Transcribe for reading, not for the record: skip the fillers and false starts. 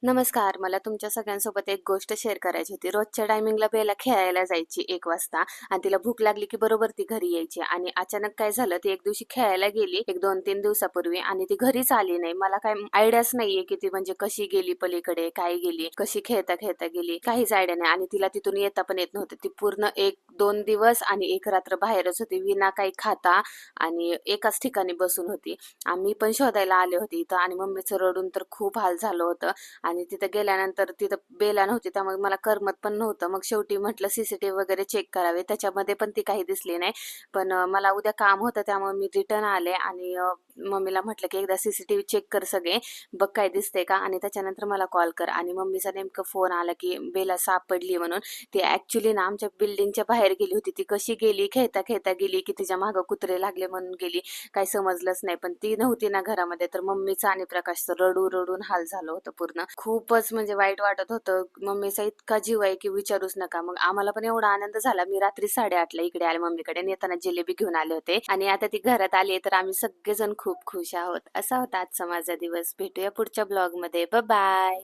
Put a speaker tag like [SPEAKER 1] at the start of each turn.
[SPEAKER 1] नमस्कार. मला तुमच्या सगळ्यांसोबत एक गोष्ट शेअर करायची होती. रोजच्या टायमिंगला बेला खेळायला जायची 1 वाजता आणि तिला भूक लागली की बरोबर ती घरी यायची आणि अचानक काय झालं, ती एक दिवशी खेळायला गेली एक 2-3 दिवसापूर्वी आणि ती घरीच आली नाही. मला काय आयडियाच नाहीये की ती म्हणजे कशी गेली पलीकडे, काय गेली, कशी खेळता-खेळता गेली, काहीच आयडिया नाही आणि तिला तिथून येता पण येत नव्हतं. ती पूर्ण 1-2 दिवस आणि 1 रात्र बाहेरच होती, विना काही खाता आणि एकाच ठिकाणी बसून होती. आम्ही पण शोधायला आले होते इथं आणि मम्मीचं रडून तर खूप हाल झालं होतं. आणि तिथं गेल्यानंतर तिथं बेला नव्हती त्यामुळे मला करमत पण नव्हतं. मग शेवटी म्हटलं सीसीटीव्ही वगैरे चेक करावे. त्याच्यामध्ये पण ती काही दिसली नाही. पण मला उद्या काम होतं त्यामुळे मी रिटर्न आले आणि मम्मीला म्हटलं की एकदा सीसीटीव्ही चेक कर सगळे, बघ काय दिसतंय का आणि त्याच्यानंतर मला कॉल कर आणि मम्मीचा नेमका फोन आला की बेला सापडली म्हणून. ती ॲक्चुअली ना आमच्या बिल्डिंगच्या बाहेर गेली होती. ती कशी गेली, खेळता-खेळता गेली की तिच्या मागं कुत्रे लागले म्हणून गेली, काही समजलंच नाही. पण ती नव्हती ना घरामध्ये तर मम्मीचं आणि प्रकाशचं रडून हाल झालं होतं पूर्ण. खूपच म्हणजे वाईट वाटत होतं. मम्मीचा इतका जीव आहे की विचारूच नका. मग आम्हाला पण एवढा आनंद झाला. मी रात्री 8:30ला इकडे आले मम्मीकडे आणि येताना जिलेबी घेऊन आले होते आणि आता ती घरात आली आहे तर आम्ही सगळेजण खूप खुश आहोत. असा होता आजचा माझा दिवस. भेटूया पुढच्या ब्लॉगमध्ये. बाय.